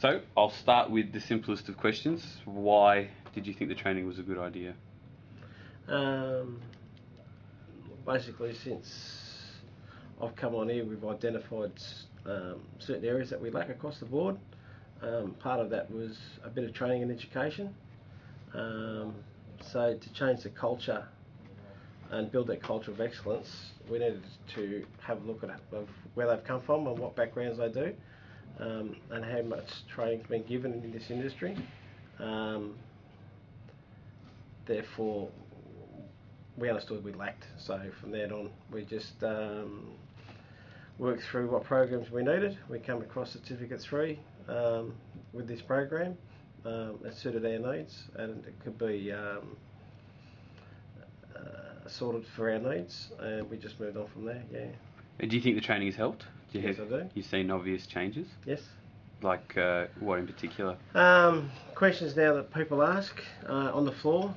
So I'll start with the simplest of questions. Why did you think the training was a good idea? Basically, since I've come on here, we've identified certain areas that we lack across the board. Part of that was a bit of training and education. So to change the culture and build that culture of excellence, we needed to have a look at where they've come from and what backgrounds they do, and how much training's been given in this industry. Therefore, we understood we lacked. So from then on, we just worked through what programs we needed. We come across Certificate 3 with this program. It suited our needs, and it could be sorted for our needs, and we just moved on from there. Yeah. Do you think the training has helped? Yes, I do. You've seen obvious changes? Yes. Like what in particular? Questions now that people ask on the floor.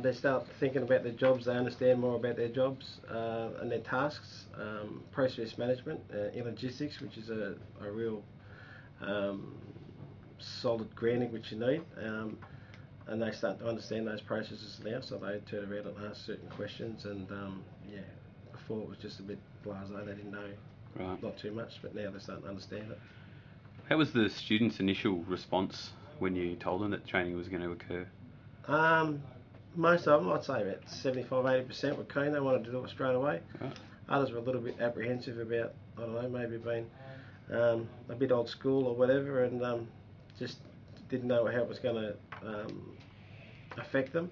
They start thinking about their jobs. They understand more about their jobs and their tasks. Process management in logistics, which is a real solid grounding which you need. And they start to understand those processes now, so they turn around and ask certain questions. And yeah, before it was just a bit blasé. They didn't know not too much, but now they're starting to understand it. How was the students' initial response when you told them that training was going to occur? Most of them, I'd say about 75–80% were keen. They wanted to do it straight away. Right. Others were a little bit apprehensive about, I don't know, maybe being a bit old school or whatever, and just didn't know how it was going to affect them.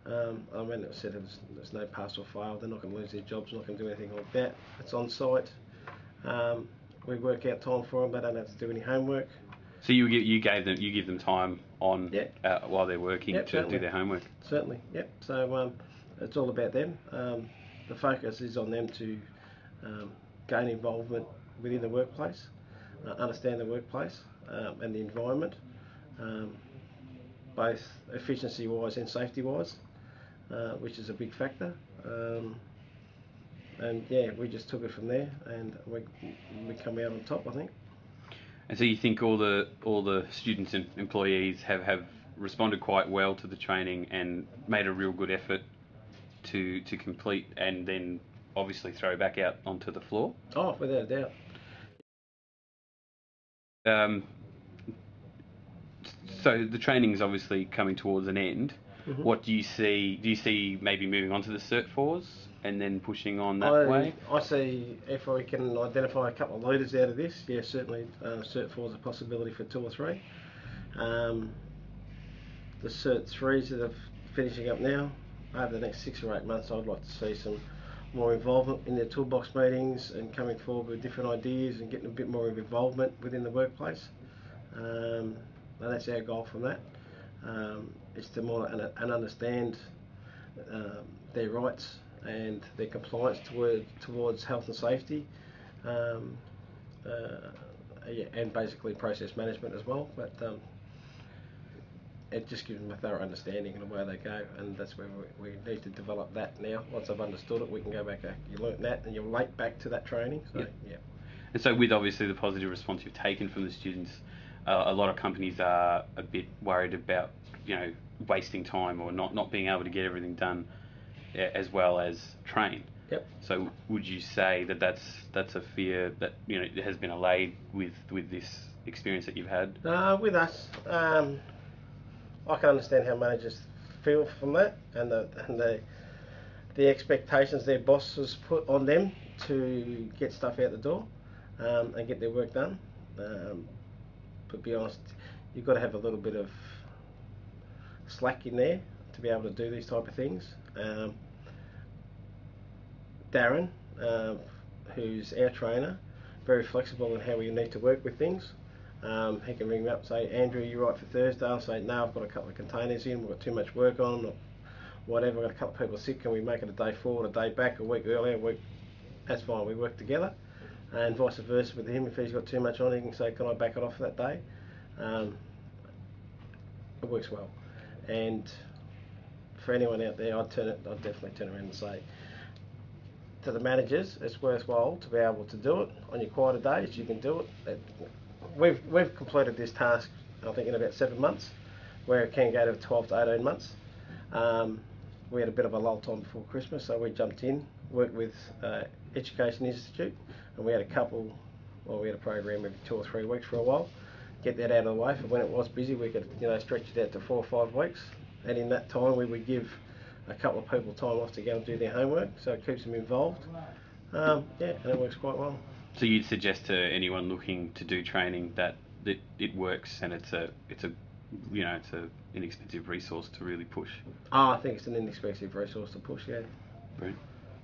I mean, it said there's no pass or fail. They're not going to lose their jobs. Not going to do anything like that. It's on site. We work out time for them. They don't have to do any homework. So you give them time on while they're working to certainly. do their homework. Certainly, yep. So it's all about them. The focus is on them to gain involvement within the workplace, understand the workplace and the environment, both efficiency-wise and safety-wise, which is a big factor. And yeah, we just took it from there, and we come out on top, I think. And so you think all the students and employees have responded quite well to the training and made a real good effort to complete and then obviously throw back out onto the floor? Oh, without a doubt. So the training is obviously coming towards an end. Mm-hmm. What do you see? Do you see maybe moving on to the Cert 4s and then pushing on that way? I see if we can identify a couple of leaders out of this, yeah, certainly Cert 4 is a possibility for 2 or 3. The Cert 3s that are finishing up now, over the next 6 or 8 months, I'd like to see some more involvement in their toolbox meetings and coming forward with different ideas and getting a bit more of involvement within the workplace. And that's our goal from that. Is to more and understand their rights and their compliance towards health and safety, and basically process management as well. But it just gives them a thorough understanding of where they go, and that's where we need to develop that now. Once I've understood it, we can go back. You learnt that, and you'll link back to that training. So yeah. And so, with obviously the positive response you've taken from the students, a lot of companies are a bit worried about, wasting time or not being able to get everything done as well as train. Yep. So would you say that that's a fear that has been allayed with this experience that you've had? With us, I can understand how managers feel from that, and the expectations their bosses put on them to get stuff out the door and get their work done. To be honest, you've got to have a little bit of slack in there to be able to do these type of things. Darren, who's our trainer, very flexible in how we need to work with things. He can ring me up and say, Andrew, you right for Thursday? I'll say, no, I've got a couple of containers in, we've got too much work on, or whatever, I've got a couple of people sick, can we make it a day forward, a day back, a week earlier, that's fine, we work together. And vice versa with him, if he's got too much on, he can say, can I back it off for that day? It works well. And for anyone out there, I'd definitely turn around and say to the managers, it's worthwhile to be able to do it on your quieter days. You can do it. we've completed this task, I think, in about 7 months, where it can go to 12 to 18 months. We had a bit of a lull time before Christmas, so we jumped in, worked with Education Institute, and we had a program every 2 or 3 weeks for a while. Get that out of the way for when it was busy. We could, stretch it out to 4 or 5 weeks, and in that time we would give a couple of people time off to go and do their homework, so it keeps them involved. And it works quite well. So you'd suggest to anyone looking to do training that it works, and it's an inexpensive resource to really push. I think it's an inexpensive resource to push. Yeah. Brilliant.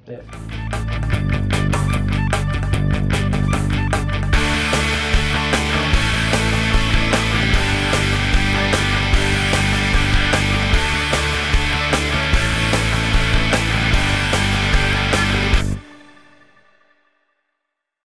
Yeah.